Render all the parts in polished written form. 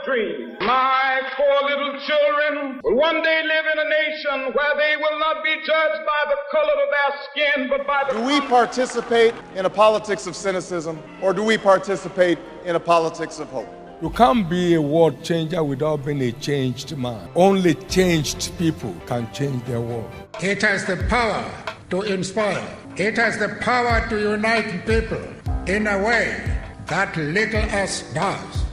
dream. My poor little children will one day live in a nation where they will not be judged by the color of their skin, but by the... Do we participate in a politics of cynicism, or do we participate in a politics of hope? You can't be a world changer without being a changed man. Only changed people can change their world. It has the power to inspire. It has the power to unite people in a way that little else does.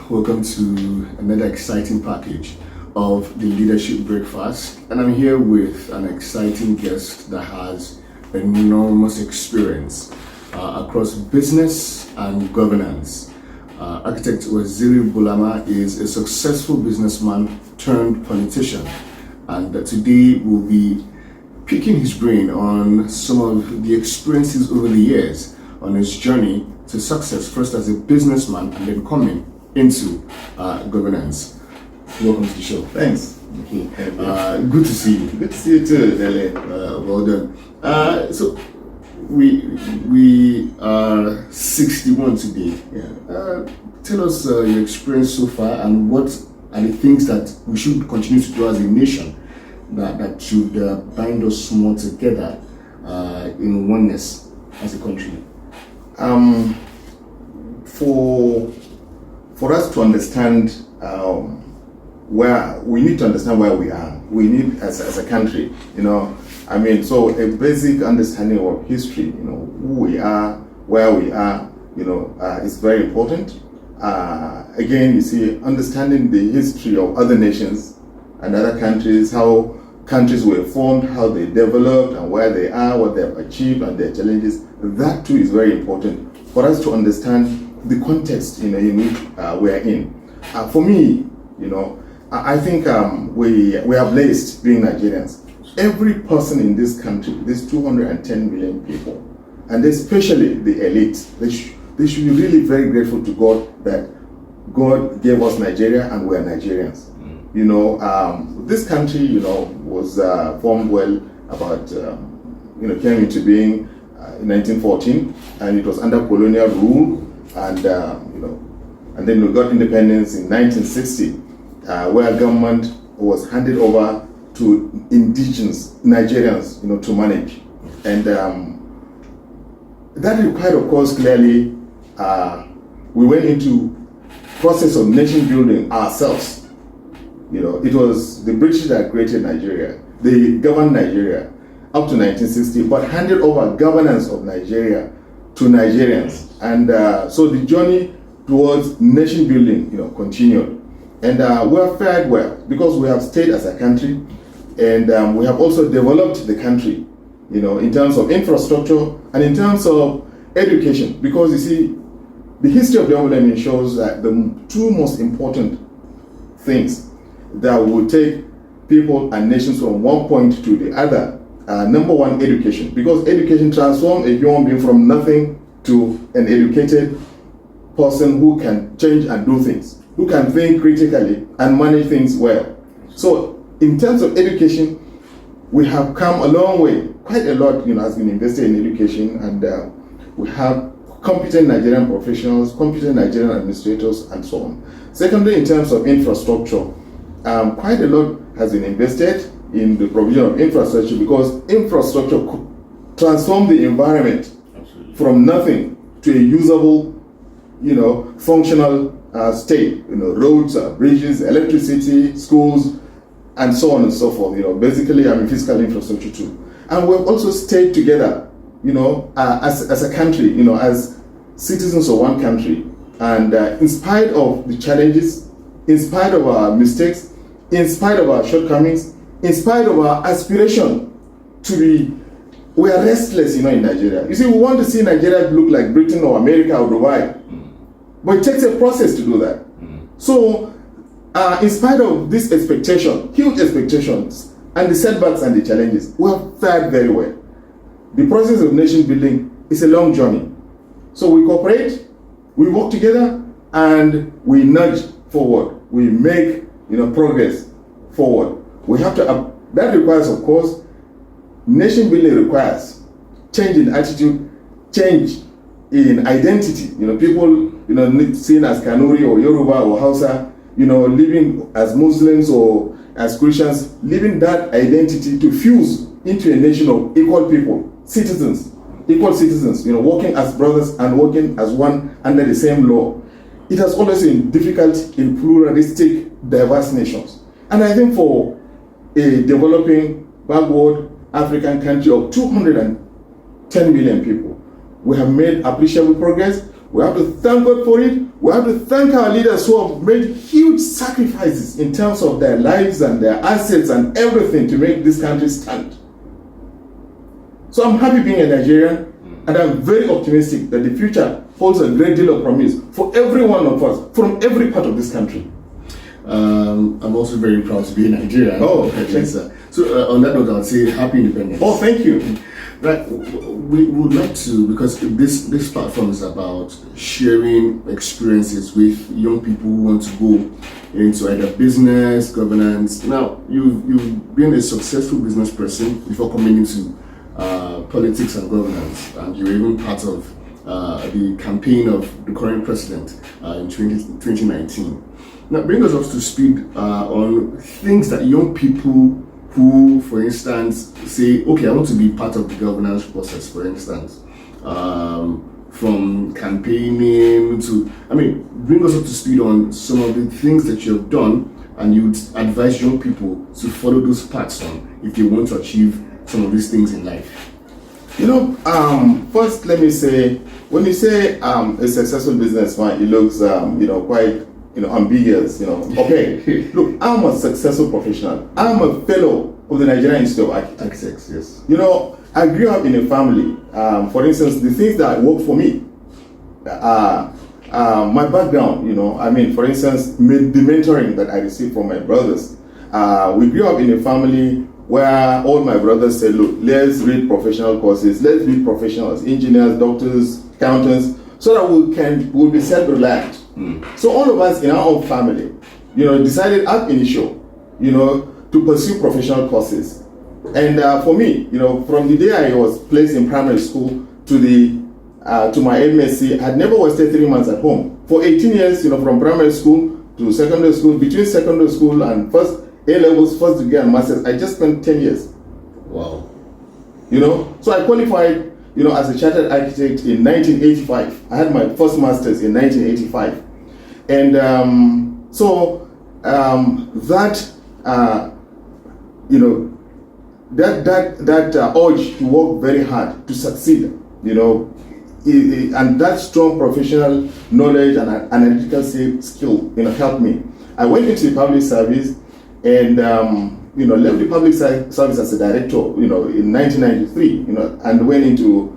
Welcome to another exciting package of the Leadership Breakfast, and I'm here with an exciting guest that has enormous experience across business and governance. Architect Waziri Bulama is a successful businessman turned politician, and today we'll be picking his brain on some of the experiences over the years on his journey to success, first as a businessman and then coming into governance. Welcome to the show. Thanks. Good to see you. Good to see you too, Dele. Well done. So we are 61 today. Yeah. Tell us your experience so far, and what are the things that we should continue to do as a nation that should bind us more together in oneness as a country. For us to understand where we need to understand where we are. We need as a country, so a basic understanding of history, who we are, where we are, is very important. Again, you see, understanding the history of other nations and other countries, how countries were formed, how they developed, and where they are, what they have achieved, and their challenges. That too is very important for us to understand the context in which we are in. For me, I think we are blessed being Nigerians. Every person in this country, these 210 million people, and especially the elite, they should be really very grateful to God that God gave us Nigeria and we are Nigerians. This country, was formed well about, came into being in 1914, and it was under colonial rule, and then we got independence in 1960, where government was handed over to indigenous Nigerians, to manage, and that required, of course, clearly, we went into process of nation building ourselves. It was the British that created Nigeria. They governed Nigeria up to 1960, but handed over governance of Nigeria to Nigerians. And so the journey towards nation building, continued. And we have fared well because we have stayed as a country, and we have also developed the country, in terms of infrastructure and in terms of education. Because you see, the history of development shows that the two most important things that will take people and nations from one point to the other are, number one, education. Because education transforms a human being from nothing to an educated person who can change and do things, who can think critically and manage things well. So in terms of education, we have come a long way. Quite a lot has been invested in education, and we have competent Nigerian professionals, competent Nigerian administrators, and so on. Secondly, in terms of infrastructure, quite a lot has been invested in the provision of infrastructure, because infrastructure could transform the environment from nothing to a usable, functional state. Roads, bridges, electricity, schools, and so on and so forth. Basically, physical infrastructure too. And we've also stayed together, as a country, as citizens of one country. And in spite of the challenges, in spite of our mistakes, in spite of our shortcomings, in spite of our aspiration to be, we are restless, in Nigeria. You see, we want to see Nigeria look like Britain or America or Dubai. But it takes a process to do that. So, in spite of this expectation, huge expectations, and the setbacks and the challenges, we have fared very well. The process of nation building is a long journey. So we cooperate, we work together, and we nudge forward. We make progress forward. We have to, that requires, of course, nation building requires change in attitude, change in identity. People, seen as Kanuri or Yoruba or Hausa, living as Muslims or as Christians, living that identity to fuse into a nation of equal people, citizens, working as brothers and working as one under the same law. It has always been difficult in pluralistic, diverse nations. And I think for a developing, backward African country of 210 million people, we have made appreciable progress. We have to thank God for it. We have to thank our leaders who have made huge sacrifices in terms of their lives and their assets and everything to make this country stand. So I'm happy being a Nigerian, and I'm very optimistic that the future holds a great deal of promise for every one of us from every part of this country. I'm also very proud to be a Nigerian. Oh, okay. So on that note, I would say happy independence. Oh, thank you. Right, we would like to, because this platform is about sharing experiences with young people who want to go into either business, governance. Now, you've been a successful business person before coming into politics and governance, and you were even part of the campaign of the current president in 2019. Now, bring us up to speed on things that young people who, for instance, say, okay, I want to be part of the governance process, for instance, from campaigning to, bring us up to speed on some of the things that you have done, and you'd advise young people to follow those paths on if they want to achieve some of these things in life. First, let me say, when you say a successful businessman, it looks, quite, ambiguous, Okay, look, I'm a successful professional. I'm a fellow of the Nigerian Institute of Architects. Yes. I grew up in a family. For instance, the things that work for me, my background, for instance, the mentoring that I received from my brothers. We grew up in a family where all my brothers said, look, let's read professional courses, let's be professionals, engineers, doctors, accountants, so that we'll be self-reliant. So all of us in our own family, decided ab initio, to pursue professional courses. And for me, from the day I was placed in primary school to my MSc, I had never wasted 3 months at home. For 18 years, from primary school to secondary school, between secondary school and first A-levels, first degree and masters, I just spent 10 years. Wow. So I qualified, as a chartered architect in 1985. I had my first master's in 1985. And that urge to work very hard to succeed, and that strong professional knowledge and analytical skill, helped me. I went into the public service and left the public service as a director, in 1993, and went into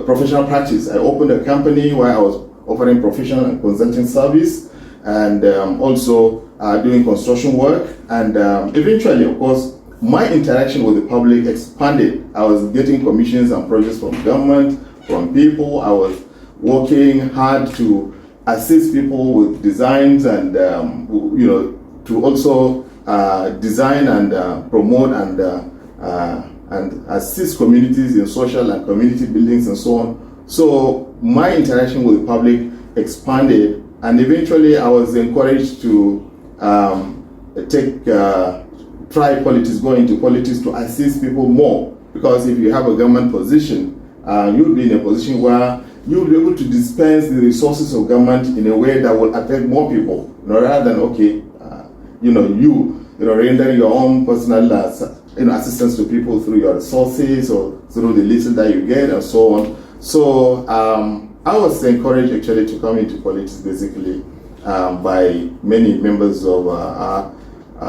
professional practice. I opened a company where I was offering professional and consulting service, and also doing construction work. And eventually, of course, my interaction with the public expanded. I was getting commissions and projects from government, from people. I was working hard to assist people with designs and, to also design and promote and assist communities in social and community buildings and so on. So my interaction with the public expanded, and eventually I was encouraged to try politics, go into politics to assist people more. Because if you have a government position, you'll be in a position where you'll be able to dispense the resources of government in a way that will affect more people, rather than rendering your own personal assistance to people through your resources or through the little that you get and so on. So I was encouraged actually to come into politics basically by many members of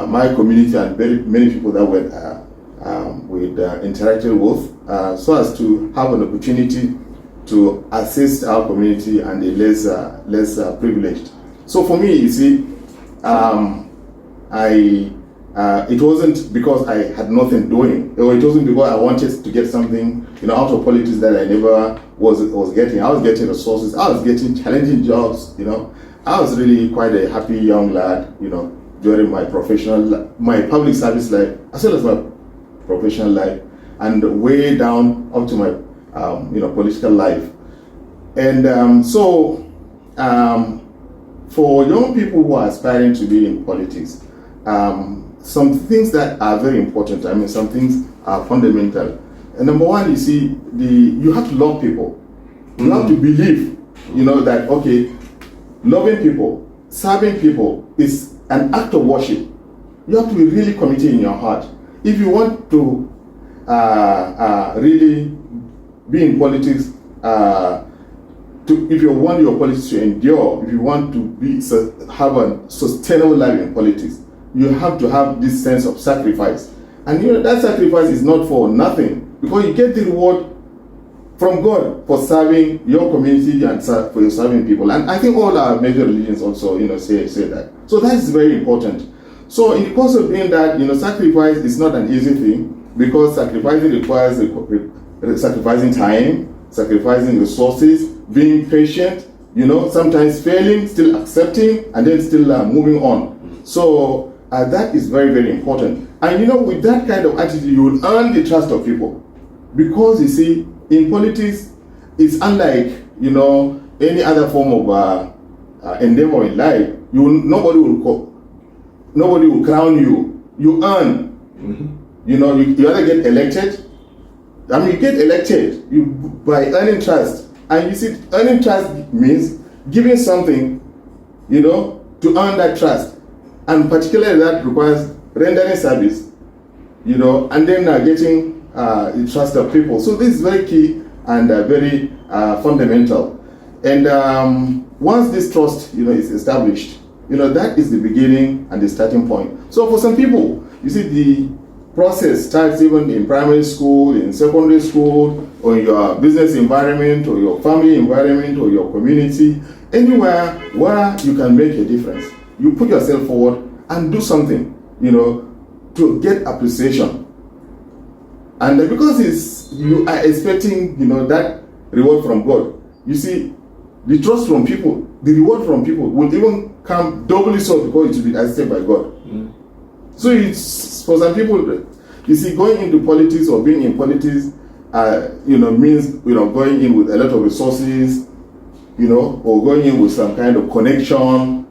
my community and very many people that were interacted with, so as to have an opportunity to assist our community and the less privileged. So for me, you see, it wasn't because I had nothing doing, or it wasn't because I wanted to get something, out of politics that I never was getting. I was getting resources. I was getting challenging jobs. I was really quite a happy young lad. During my my public service life, as well as my professional life, and way down up to my for young people who are aspiring to be in politics, some things that are very important. I mean, some things are fundamental. And number one, you see, you have to love people. You have to believe, that, okay, loving people, serving people is an act of worship. You have to be really committed in your heart. If you want to really be in politics, if you want your politics to endure, if you want to have a sustainable life in politics, you have to have this sense of sacrifice. And that sacrifice is not for nothing, because you get the reward from God for serving your community and for serving people. And I think all our major religions also, say that. So that is very important. So in the course of doing that, sacrifice is not an easy thing, because sacrificing requires sacrificing time, sacrificing resources, being patient, sometimes failing, still accepting, and then still moving on. So that is very, very important. And with that kind of attitude, you will earn the trust of people. Because you see, in politics, it's unlike, any other form of endeavor in life. Nobody will crown you. You earn. You either get elected. I mean, you get elected by earning trust. And you see, earning trust means giving something, to earn that trust. And particularly that requires rendering service, and then getting the trust of people. So this is very key and very fundamental. And once this trust, is established, that is the beginning and the starting point. So for some people, you see, the process starts even in primary school, in secondary school, or in your business environment, or your family environment, or your community, anywhere where you can make a difference. You put yourself forward and do something, to get appreciation. And because you are expecting, that reward from God, you see, the trust from people, the reward from people will even come doubly so, because it will be accepted by God. So it's, for some people, you see, going into politics or being in politics, means, going in with a lot of resources, or going in with some kind of connection,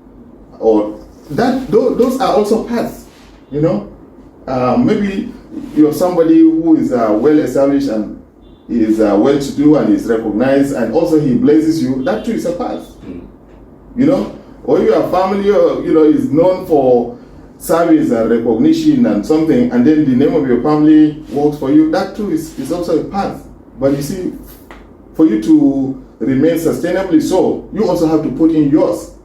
or that, those are also paths, maybe you're somebody who is well established and is well to do and is recognized, and also he blesses you. That too is a path, or your family, is known for service and recognition and something, and then the name of your family works for you. That too is also a path. But you see, for you to remain sustainably so, you also have to put in yours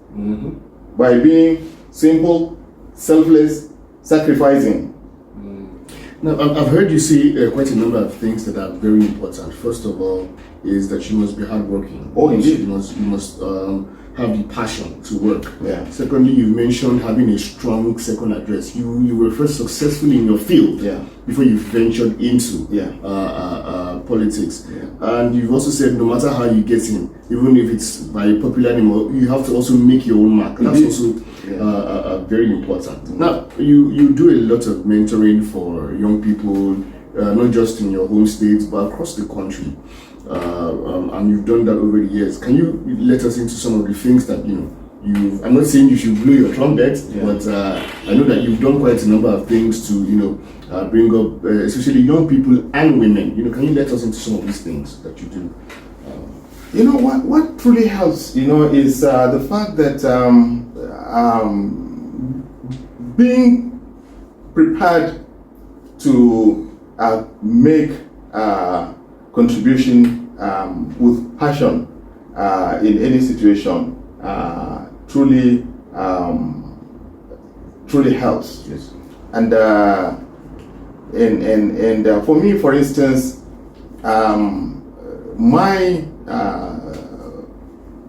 by being simple, selfless, sacrificing. Now, I've heard you say quite a number of things that are very important. First of all, is that you must be hardworking. Oh, indeed. You must have the passion to work. Yeah. Secondly, you mentioned having a strong second address. You were first successful in your field before you ventured into politics. Yeah. And you've also said no matter how you get in, even if it's by popular name, you have to also make your own mark. That's also very important. Now, you do a lot of mentoring for young people, not just in your home state, but across the country. And you've done that over the years. Can you let us into some of the things that I'm not saying you should blow your trumpet, but I know that you've done quite a number of things to bring up especially young people and women. Can you let us into some of these things that you do? What truly helps, is the fact that being prepared to make contribution with passion in any situation truly helps. Yes. And for me, for instance, my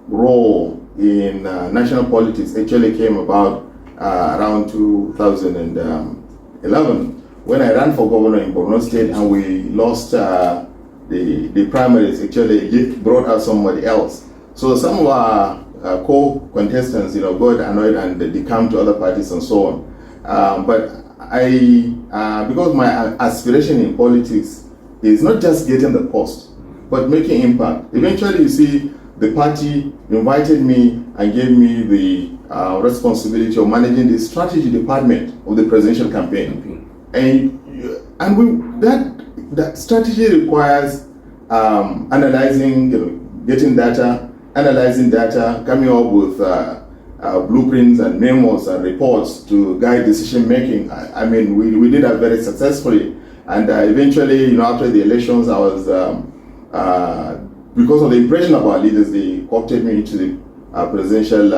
role in national politics actually came about around 2011 when I ran for governor in Borno State, and we lost the primaries. Actually brought out somebody else. So some of our co-contestants, got annoyed and they come to other parties and so on. But because my aspiration in politics is not just getting the post, but making impact. Eventually, you see, the party invited me and gave me the responsibility of managing the strategy department of the presidential campaign. And that strategy requires analyzing, getting data, analyzing data, coming up with blueprints and memos and reports to guide decision making. I mean, we did that very successfully. And eventually, after the elections, I was, because of the impression of our leaders, they co-opted me into the presidential,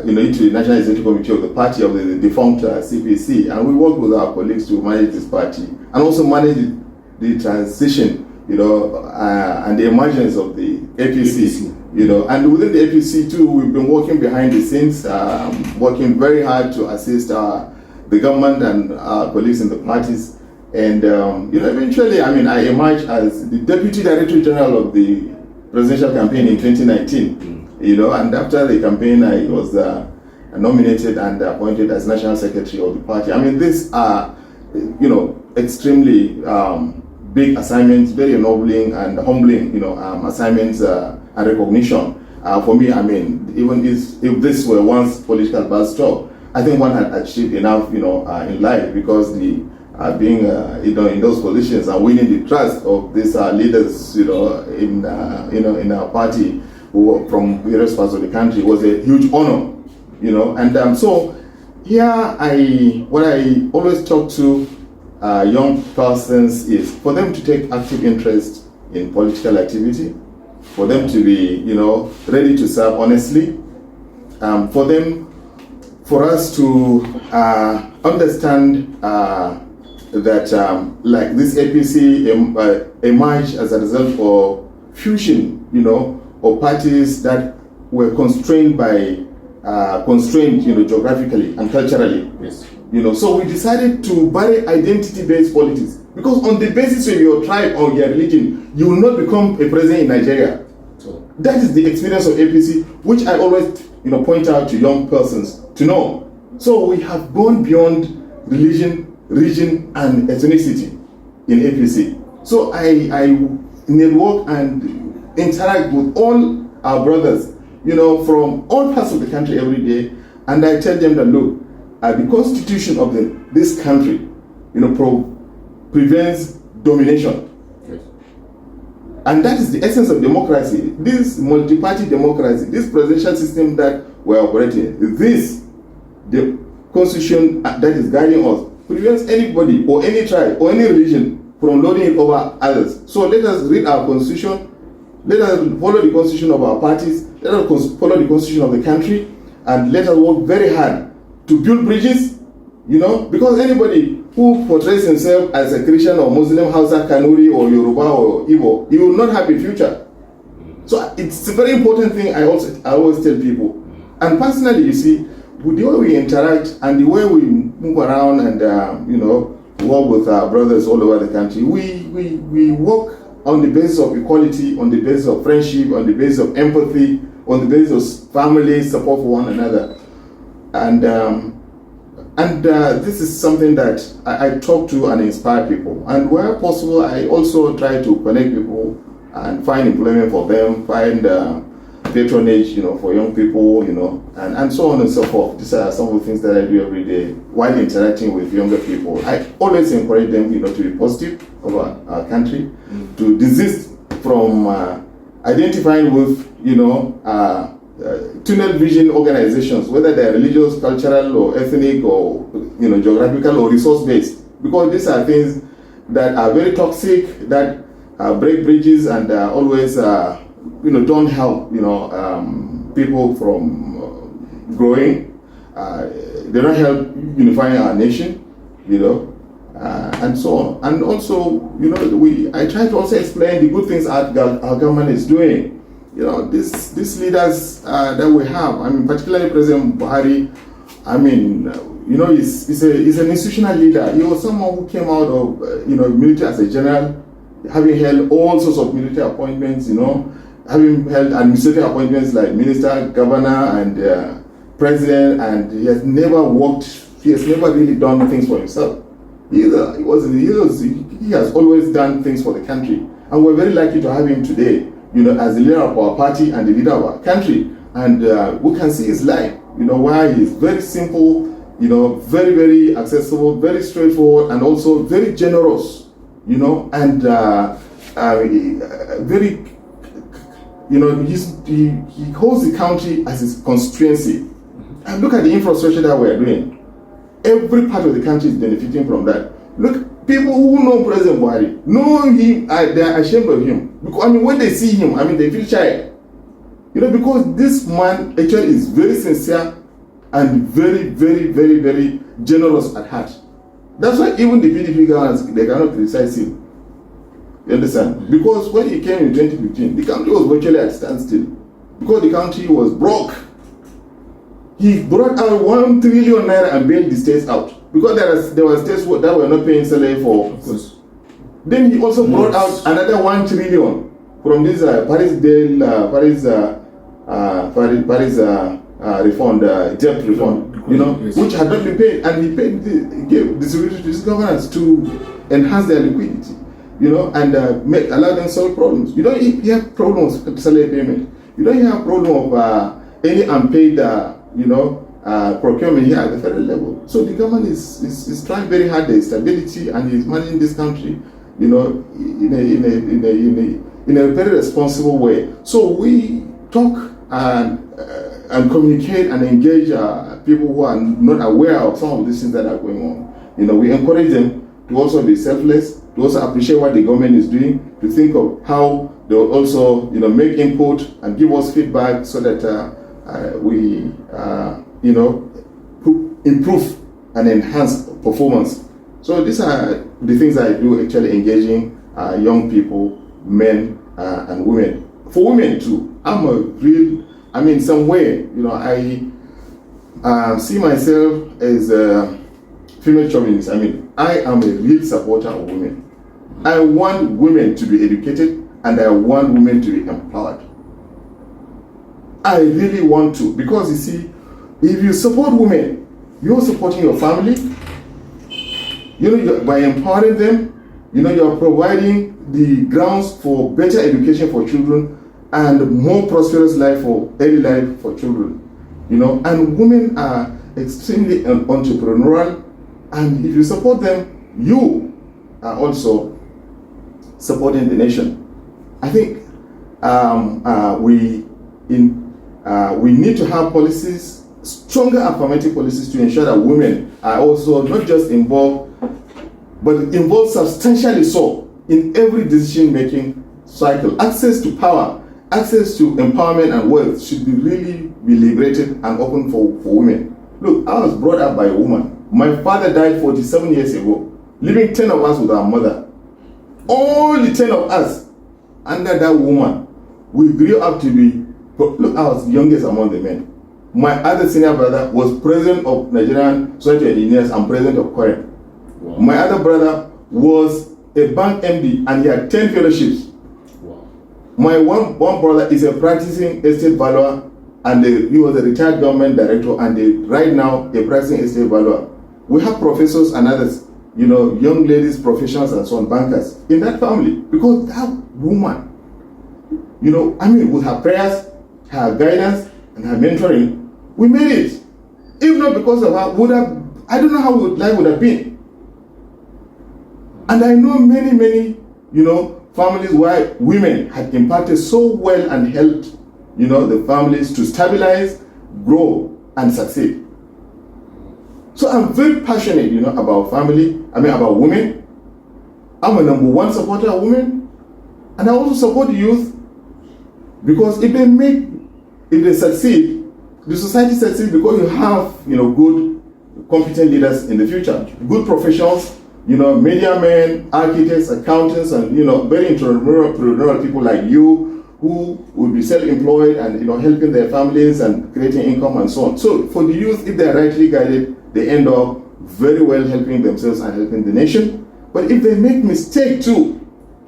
into the National Executive Committee of the party of the defunct CPC. And we worked with our colleagues to manage this party and also manage the transition, and the emergence of the APC. And within the APC too, we've been working behind the scenes, working very hard to assist the government and our colleagues in the parties. And eventually, I emerged as the Deputy Director General of the presidential campaign in 2019. And after the campaign, I was nominated and appointed as National Secretary of the party. I mean, these are, extremely big assignments, very ennobling and humbling, assignments and recognition. For me, even if this were once political buzzsaw, I think one had achieved enough, in life, because being, in those positions and winning the trust of these leaders, in our party who were from various parts of the country was a huge honor, And so here, what I always talk to young persons is for them to take active interest in political activity, for them to be, ready to serve honestly, for us to understand that like this APC emerged as a result of fusion, of parties that were constrained geographically and culturally. Yes. So we decided to bury identity-based politics, because on the basis of your tribe or your religion, you will not become a president in Nigeria. So that is the experience of APC, which I always, point out to young persons to know. So we have gone beyond religion, region, and ethnicity in APC. So I network and interact with all our brothers, from all parts of the country every day, and I tell them that, look, the constitution of this country, prevents domination. yes. And that is the essence of democracy. This multi-party democracy, this presidential system that we're operating, the constitution that is guiding us, prevents anybody or any tribe or any religion from lording it over others. So let us read our constitution, let us follow the constitution of our parties, let us follow the constitution of the country, and let us work very hard to build bridges, because anybody who portrays himself as a Christian or Muslim, Hausa, Kanuri, or Yoruba or Igbo, he will not have a future. So it's a very important thing I always tell people. And personally, you see, with the way we interact and the way we move around and work with our brothers all over the country, we work on the basis of equality, on the basis of friendship, on the basis of empathy, on the basis of family support for one another. And this is something that I talk to and inspire people. And where possible, I also try to connect people and find employment for them, find patronage, for young people, and so on and so forth. These are some of the things that I do every day while interacting with younger people. I always encourage them, to be positive about our country, to desist from identifying with, tunnel vision organizations, whether they're religious, cultural, or ethnic, or geographical or resource-based, because these are things that are very toxic, that break bridges, and always don't help people from growing. They don't help unifying our nation, and so on. And also, I try to also explain the good things our government is doing. These leaders that we have, particularly President Buhari, he's an institutional leader. He was someone who came out of, military as a general, having held all sorts of military appointments, having held administrative appointments like minister, governor, and president, and he has never really done things for himself. He has always done things for the country. And we're very lucky to have him today, as the leader of our party and the leader of our country. and we can see his life, why he's very simple, very, very accessible, very straightforward, and also very generous, and very, he holds the country as his constituency. And look at the infrastructure that we're doing. Every part of the country is benefiting from that. Look, people who know President Buhari know him, they're ashamed of him. Because, when they see him, they feel shy. Because this man actually is very sincere and very, very, very, very generous at heart. That's why even the PDP governors, they cannot criticize him. You understand? Because when he came in 2015, the country was virtually at standstill. Because the country was broke. He brought out 1 trillion naira and bailed the states out. Because there were states that were not paying salary for. Then he also brought out another 1 trillion from this Paris refund, debt refund, which had not been paid, and he gave distributed to his governors to enhance their liquidity, and allow them to solve problems. You don't have problems with salary payment. You don't have problem of any unpaid, procurement here at the federal level. So the government is trying very hard the stability, and is managing this country, in a very responsible way. So we talk and communicate and engage people who are not aware of some of these things that are going on. We encourage them to also be selfless, to also appreciate what the government is doing, to think of how they will also, make input and give us feedback so that we, improve and enhance performance. So these are the things I do, actually engaging young people, men and women. For women too, I'm a real, in some way, I see myself as a female chauvinist. I am a real supporter of women. I want women to be educated, and I want women to be empowered. I really want to, because you see, if you support women, you're supporting your family. By empowering them, you're providing the grounds for better education for children and more prosperous life for early life for children. And women are extremely entrepreneurial, and if you support them, you are also supporting the nation. I think we need to have policies, stronger affirmative policies, to ensure that women are also not just involved, but involved substantially so in every decision-making cycle. Access to power, access to empowerment and wealth should be liberated and open for women. Look, I was brought up by a woman. My father died 47 years ago, leaving 10 of us with our mother. All the 10 of us, under that woman, we grew up to be, look, I was youngest among the men. My other senior brother was president of Nigerian Society of Engineers and president of Korea. Wow. My other brother was a bank MD and he had 10 fellowships. Wow. My one brother is a practicing estate valuer, and he was a retired government director, and right now a practicing estate valuer. We have professors and others, young ladies, professionals and so on, bankers in that family, because that woman, with her prayers, her guidance and her mentoring, we made it. If not because of her, I don't know how life would have been. And I know many, families where women had impacted so well and helped, the families to stabilize, grow, and succeed. So I'm very passionate, about family, about women. I'm a #1 supporter of women. And I also support the youth, because if they succeed, the society succeeds because you have, good, competent leaders in the future, good professionals, media men, architects, accountants, and, very entrepreneurial people like you, who will be self-employed and, helping their families and creating income and so on. So for the youth, if they are rightly guided, they end up very well helping themselves and helping the nation. But if they make mistake too,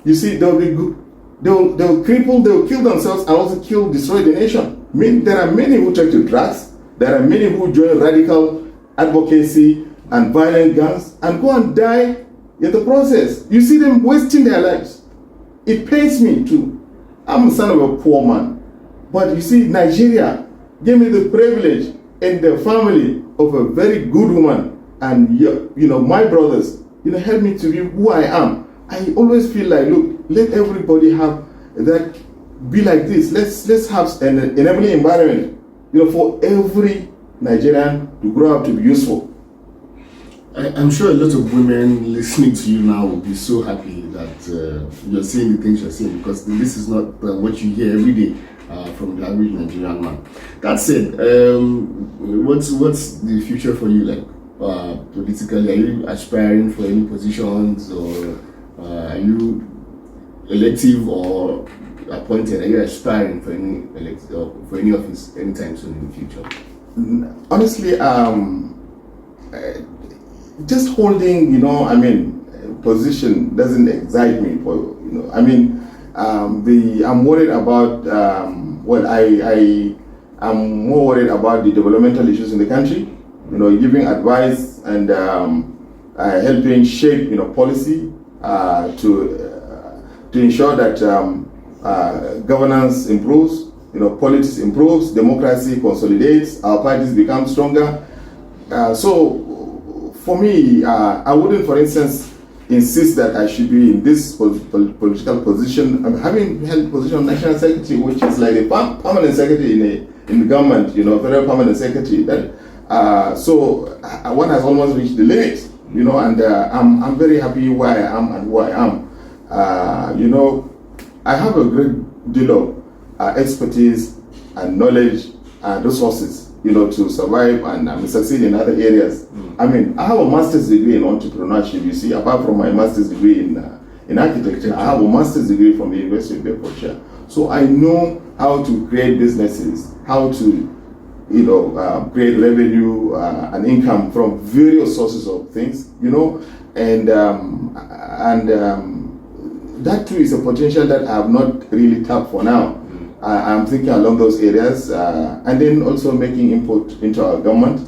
you see, they'll be good. They'll cripple, they'll kill themselves and also destroy the nation. There are many who take to drugs. There are many who join radical advocacy and violent gangs and go and die in the process. You see them wasting their lives. It pains me too. I'm the son of a poor man. But you see, Nigeria gave me the privilege in the family of a very good woman, and my brothers, helped me to be who I am. I always feel like, look, let everybody have that, be like this. Let's have an enabling environment, for every Nigerian to grow up to be useful. I'm sure a lot of women listening to you now will be so happy that you're saying the things you're saying, because this is not what you hear every day from the average Nigerian man. That said, what's the future for you like politically? Are you aspiring for any positions, or are you elective or appointed? Are you aspiring for any office anytime soon in the future? Honestly, just holding, position doesn't excite me. I'm worried about I'm more worried about the developmental issues in the country. Giving advice and helping shape, policy to ensure that governance improves, politics improves, democracy consolidates, our parties become stronger. So for me, I wouldn't, for instance, insist that I should be in this political position. Having held position of national secretary, which is like a permanent secretary in the government, federal permanent secretary. So one has almost reached the limit, and I'm very happy where I am and who I am. I have a great deal of expertise and knowledge and resources, to survive and succeed in other areas. I have a master's degree in entrepreneurship. You see, apart from my master's degree in architecture, I have a master's degree from the University of Bedfordshire. So I know how to create businesses, how to, create revenue and income from various sources of things, and that too is a potential that I have not really tapped for now. I'm thinking along those areas, and then also making input into our government.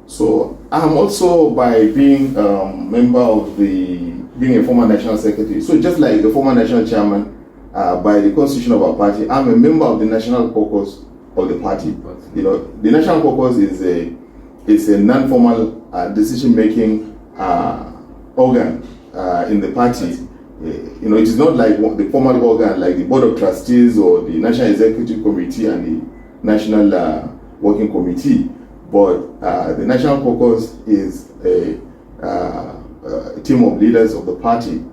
So I'm also, by being a member of being a former national secretary, so just like the former national chairman, by the constitution of our party, I'm a member of the national caucus of the party. The national caucus is a non-formal decision-making organ in the party. It is not like the formal organ like the Board of Trustees or the National Executive Committee and the National Working Committee, but the National Caucus is a team of leaders of the party.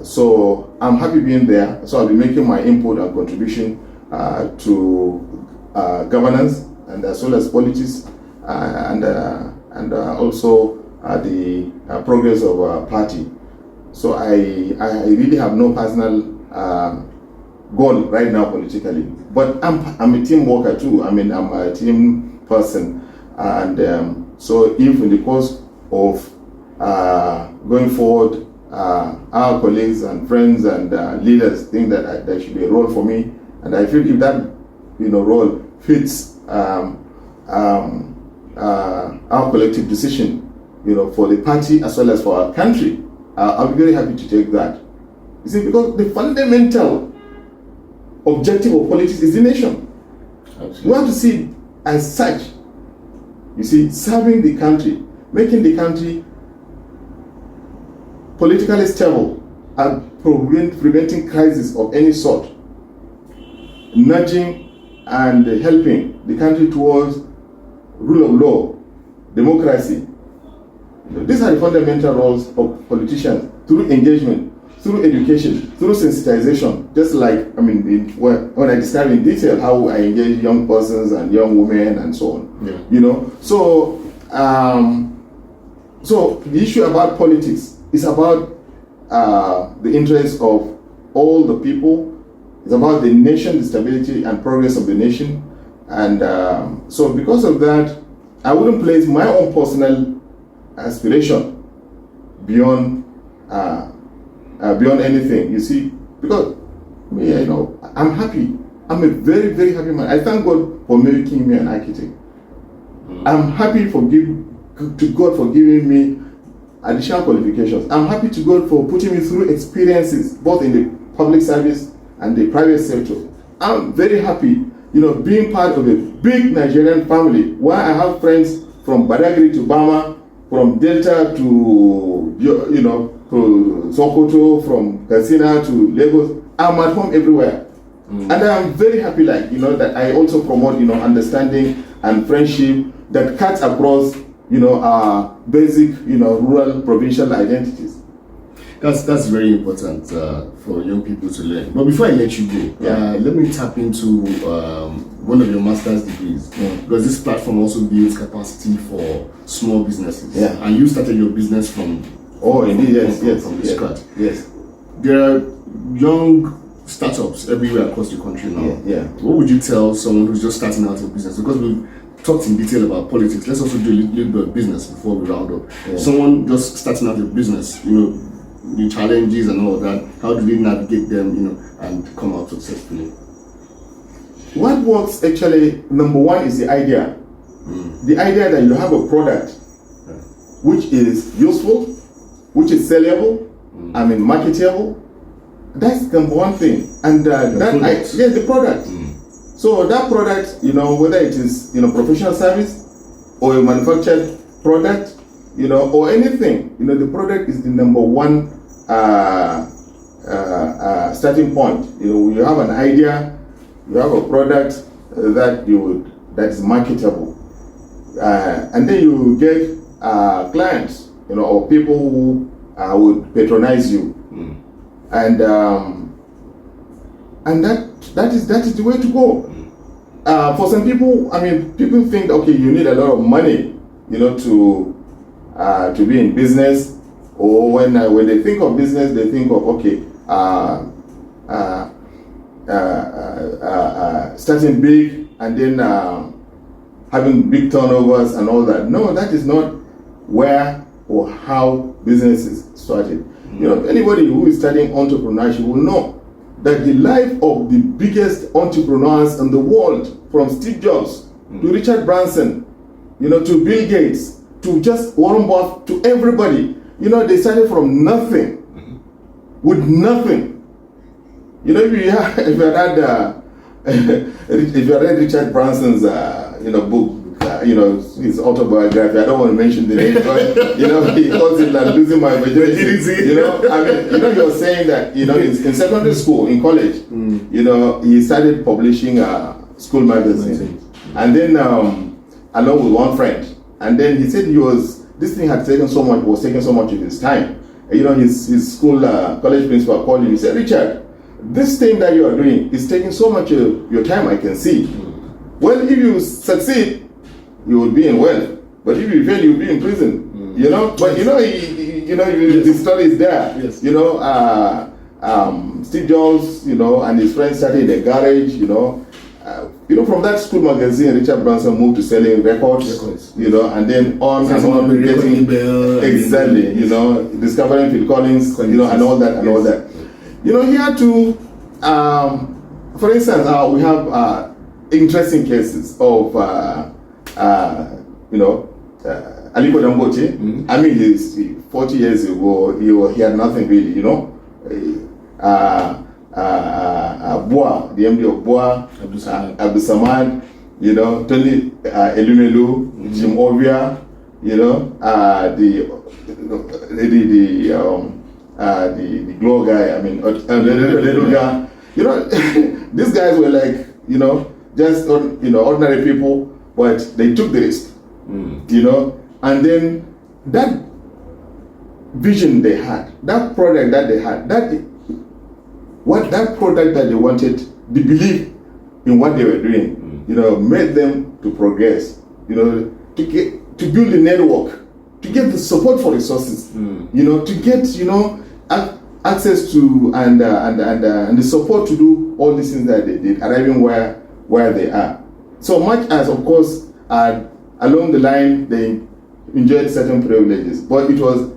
So I'm happy being there. So I'll be making my input and contribution to governance and as well as politics and also the progress of our party. So I really have no personal goal right now politically, but I'm a team worker too. I'm a team person, and so if in the course of going forward, our colleagues and friends and leaders think that there should be a role for me, and I feel if that role fits our collective decision, for the party as well as for our country, I'll be very happy to take that. You see, because the fundamental objective of politics is the nation. Absolutely. We want to see it as such. You see, serving the country, making the country politically stable, and preventing crisis of any sort, nudging and helping the country towards rule of law, democracy. These are the fundamental roles of politicians, through engagement, through education, through sensitization. Just like, when I describe in detail how I engage young persons and young women and so on. Yeah. So the issue about politics is about the interests of all the people. It's about the nation, the stability and progress of the nation. And so because of that, I wouldn't place my own personal aspiration beyond anything, you see, because I'm happy. I'm a very, very happy man. I thank God for making me an architect. I'm happy to God for giving me additional qualifications. I'm happy to God for putting me through experiences both in the public service and the private sector. I'm very happy, being part of a big Nigerian family, where I have friends from Badagry to Bama, from Delta to, to Sokoto, from Katsina to Lagos. I'm at home everywhere. And I'm very happy, that I also promote, understanding and friendship that cuts across, our basic, rural, provincial identities. That's very important for young people to learn. But before I let you go, let me tap into one of your master's degrees, because this platform also builds capacity for small businesses. Yeah. And you started your business from scratch. Yes. There are young startups everywhere across the country now. Yeah. What would you tell someone who's just starting out in business? Because we've talked in detail about politics. Let's also do a little bit of business before we round up. Yeah. Someone just starting out in business, the challenges and all of that, how do they navigate them, and come out successfully? What works actually, number one, is the idea. The idea that you have a product which is useful, which is sellable, marketable. That's number one thing. And the product. So that product, whether it is professional service or a manufactured product, or anything, the product is the number one starting point. You have an idea, you have a product that is marketable, and then you get clients, or people who would patronize you, and that is the way to go. For some people, people think, okay, you need a lot of money, to be in business, or when they think of business, they think of, okay, starting big and then having big turnovers and all that. No, that is not where or how business is started. Anybody who is studying entrepreneurship will know that the life of the biggest entrepreneurs in the world, from Steve Jobs to Richard Branson, to Bill Gates, to just Warren Buffett, to everybody, they started from nothing, with nothing. If you had read Richard Branson's book, his autobiography, I don't want to mention the name, but he calls it like losing my virginity. He was saying that in secondary school, in college, he started publishing school magazines, and then along with one friend, and then he said this thing was taking so much of his time. His school college principal called him. He said, "Richard, this thing that you are doing is taking so much of your time, I can see. Well, if you succeed, you will be in wealth. But if you fail, you'll be in prison." But the story is there. Yes. Steve Jobs, and his friends started a garage, from that school magazine, Richard Branson moved to selling records, and then on and on, getting exactly, discovering Phil Collins, and all that, and all that. He had to, for instance, we have interesting cases of, Aliko Dangote. He's 40 years ago, he had nothing really, Boa, the MD of Boa, Abdul Samad, Tony Elumelu, Jim Ovia, the glow guy, the little guy. These guys were like, just ordinary people, but they took the risk, and then that vision they had, that product that they had, that product that they wanted, the belief in what they were doing, made them to progress, to build a network, to get the support for resources, to get, access to and the support to do all these things that they did, arriving where they are. So much as, of course, along the line they enjoyed certain privileges, but it was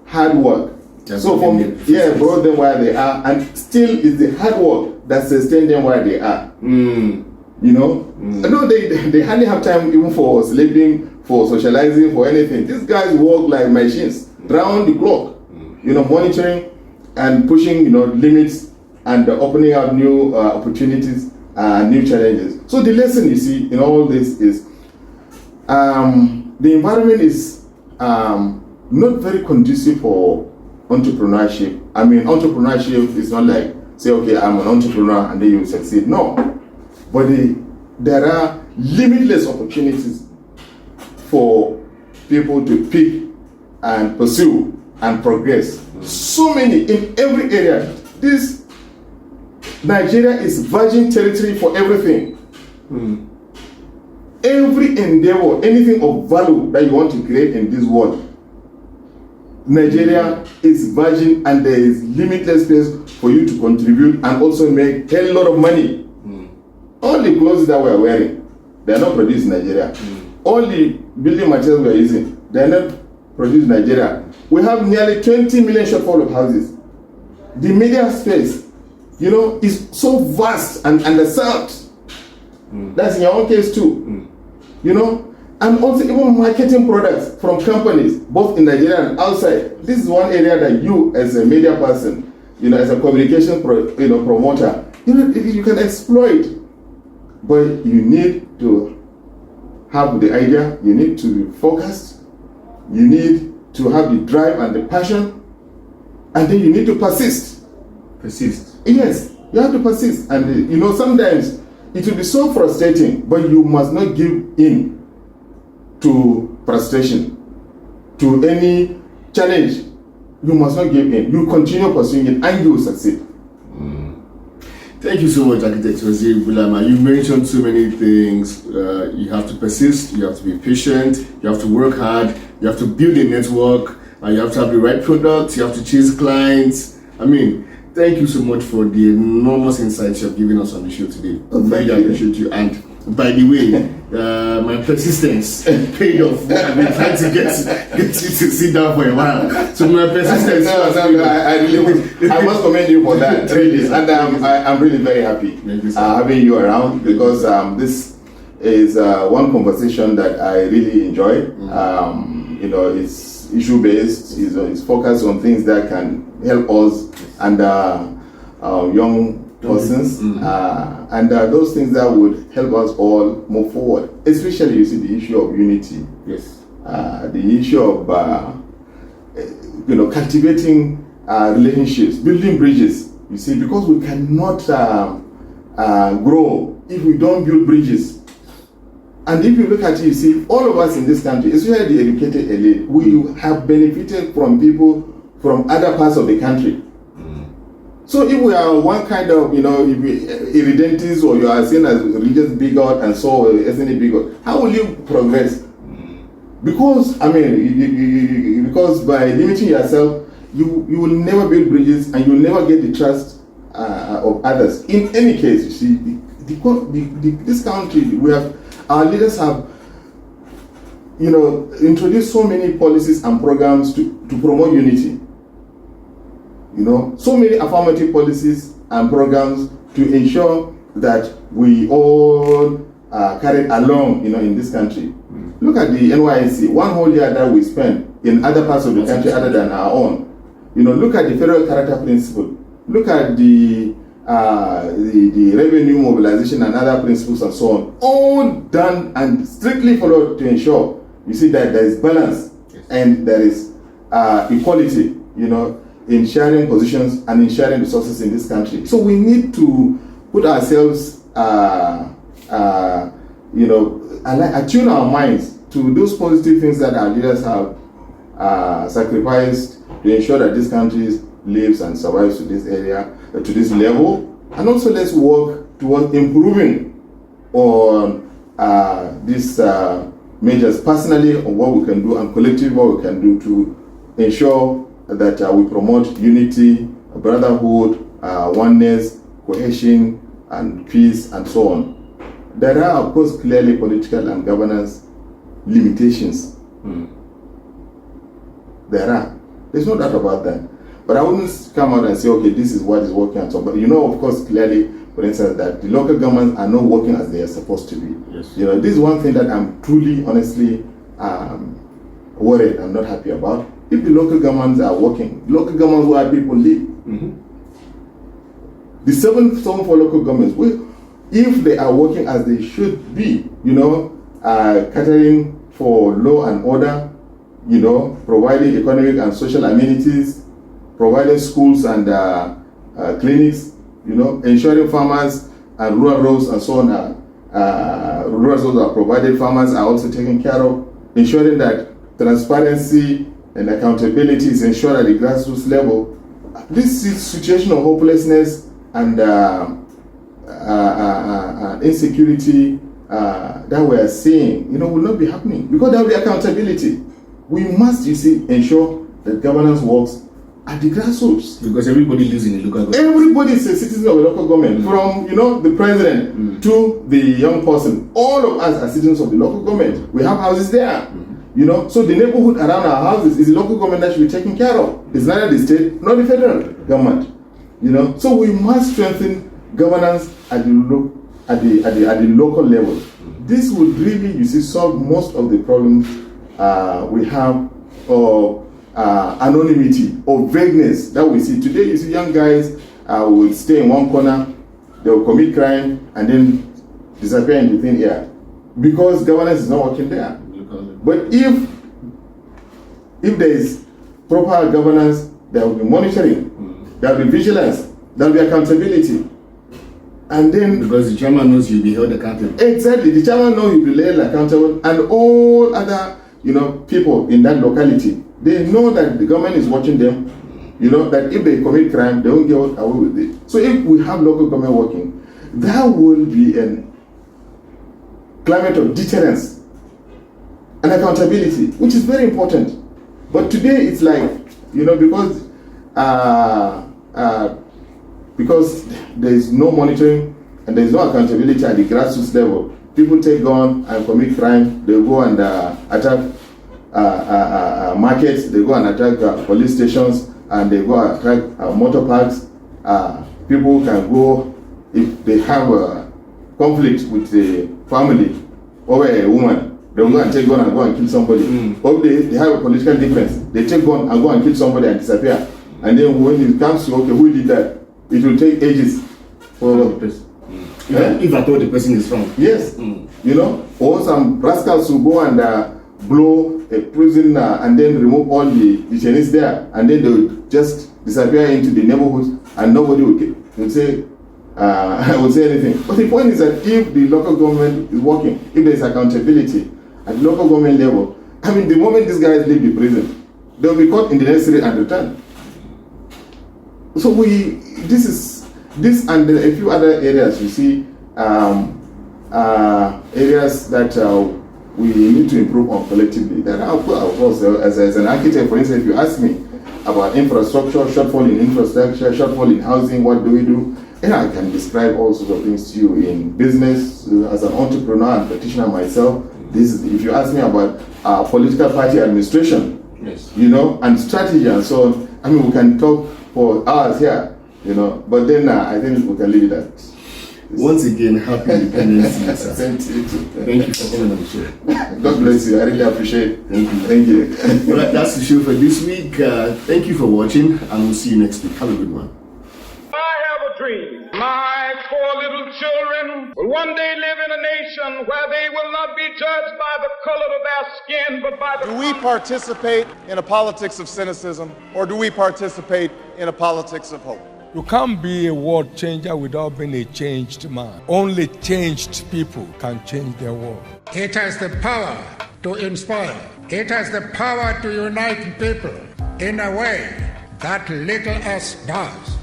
hard work. So brought them where they are, and still it's the hard work that sustained them where they are. No, they hardly have time even for sleeping, for socializing, for anything. These guys work like machines, round the clock, monitoring and pushing, limits and opening up new opportunities new challenges. So the lesson you see in all this is the environment is not very conducive for entrepreneurship. I mean, entrepreneurship is not like, say, okay, I'm an entrepreneur and then you succeed. No. But there are limitless opportunities for people to pick and pursue and progress. So many in every area. This Nigeria is virgin territory for everything. Every endeavor, anything of value that you want to create in this world, Nigeria is virgin, and there is limitless space for you to contribute and also make a lot of money. All the clothes that we are wearing, they are not produced in Nigeria. All the building materials we are using, they are not produced in Nigeria. We have nearly 20 million shortfall of houses. The media space, you know, is so vast and underserved. That's in your own case too. You know, and also even marketing products from companies, both in Nigeria and outside. This is one area that you, as a media person, you know, as a communication promoter, you can exploit. But you need to have the idea, you need to be focused, you need to have the drive and the passion, and then you need to persist. Persist. Yes, you have to persist. And you know, sometimes it will be so frustrating, but you must not give in to frustration, to any challenge. You must not give in. You continue pursuing it and you will succeed. Thank you so much, Architect Waziri Bulama. You mentioned so many things. You have to persist, you have to be patient, you have to work hard, you have to build a network, you have to have the right products, you have to chase clients. I mean, thank you so much for the enormous insights you have given us on the show today. Really appreciate you. And by the way, my persistence paid off. I've been trying to get you to sit down for a while. So my persistence. I must commend you for that, really. And I'm really very happy having you around, because this is one conversation that I really enjoy. You know, it's issue based. It's focused on things that can help us and young persons, and those things that would help us all move forward. Especially, you see, the issue of unity. Yes. The issue of you know, cultivating relationships, building bridges. You see, because we cannot grow if we don't build bridges. And if you look at it, you see, all of us in this country, especially the educated elite, we have benefited from people from other parts of the country. So if we are one kind of, you know, irredentist, or you are seen as religious bigot and so ethnic bigot, how will you progress? Because, I mean, because by limiting yourself, you will never build bridges and you will never get the trust of others. In any case, you see, this country, our leaders have, you know, introduced so many policies and programs to promote unity. You know, so many affirmative policies and programs to ensure that we all carried along, you know, in this country. Look at the NYSC, one whole year that we spend in other parts of the country other than our own. You know, look at the federal character principle. Look at the revenue mobilization and other principles and so on. All done and strictly followed to ensure, you see, that there is balance and there is equality, you know, in sharing positions and in sharing resources in this country. So we need to put ourselves, you know, attune our minds to those positive things that our leaders have sacrificed to ensure that this country lives and survives to this area, to this level. And also let's work towards improving on these measures personally, on what we can do, and collectively what we can do to ensure that we promote unity, brotherhood, oneness, cohesion, and peace, and so on. There are, of course, clearly political and governance limitations. There are. There's no doubt about that. But I wouldn't come out and say, okay, this is what is working and so on. But you know, of course, clearly, for instance, that the local governments are not working as they are supposed to be. Yes. You know, this is one thing that I'm truly, honestly worried and not happy about. If the local governments are working, local governments where people live, the 7 for local governments, if they are working as they should be, catering for law and order, providing economic and social amenities, providing schools and clinics, ensuring farmers and rural roads and so on, rural roads are provided, farmers are also taken care of, ensuring that transparency and accountability is ensured at the grassroots level. This situation of hopelessness and insecurity that we are seeing, will not be happening because there will be accountability. We must, ensure that governance works at the grassroots. Because everybody lives in a local government. Everybody is a citizen of a local government, from the president to the young person. All of us are citizens of the local government. We have houses there. So the neighborhood around our houses is the local government that should be taken care of. It's neither the state nor the federal government. So we must strengthen governance at the local level. This would really, solve most of the problems we have of anonymity or vagueness that we see today. You see young guys will stay in one corner, they will commit crime and then disappear in the thin air because governance is not working there. But if there is proper governance, there will be monitoring, there will be vigilance, there will be accountability. And then because the chairman knows you'll be held accountable. Exactly, the chairman knows you'll be held accountable, and all other people in that locality, they know that the government is watching them, that if they commit crime, they won't get away with it. So if we have local government working, there will be a climate of deterrence and accountability, which is very important. But today it's like, because there is no monitoring and there is no accountability at the grassroots level, people take gun and commit crime. They go and attack markets, they go and attack police stations, and they go and attack motor parks. People can go, if they have a conflict with the family over a woman, they will go and take gun and go and kill somebody. Or they have a political difference, they take gun and go and kill somebody and disappear. And then when it comes to, okay, who did that? It will take ages for the person. If I thought the person is wrong. Yes. Or some rascals will go and blow a prison and then remove all the detainees there, and then they will just disappear into the neighborhood and nobody will say anything. But the point is that if the local government is working, if there is accountability at the local government level, the moment these guys leave the prison, they will be caught in the next city and return. So this and a few other areas, areas that we need to improve on collectively. That of course, as an architect, for instance, if you ask me about infrastructure, shortfall in infrastructure, shortfall in housing, what do we do? I can describe all sorts of things to you in business, as an entrepreneur and practitioner myself. If you ask me about political party administration, yes, and strategy and so on, we can talk for hours here, but then I think we can leave it at. Once again, happy Independence Day, sir. Thank you. Thank you for coming on the show. God bless you. I really appreciate it. Thank you. Well, that's the show for this week. Thank you for watching, and we'll see you next week. Have a good one. I have a dream. My 4 little children will one day live in a nation where they will not be judged by the color of their skin, but by the... Do we participate in a politics of cynicism, or do we participate in a politics of hope? You can't be a world changer without being a changed man. Only changed people can change their world. It has the power to inspire. It has the power to unite people in a way that little else does.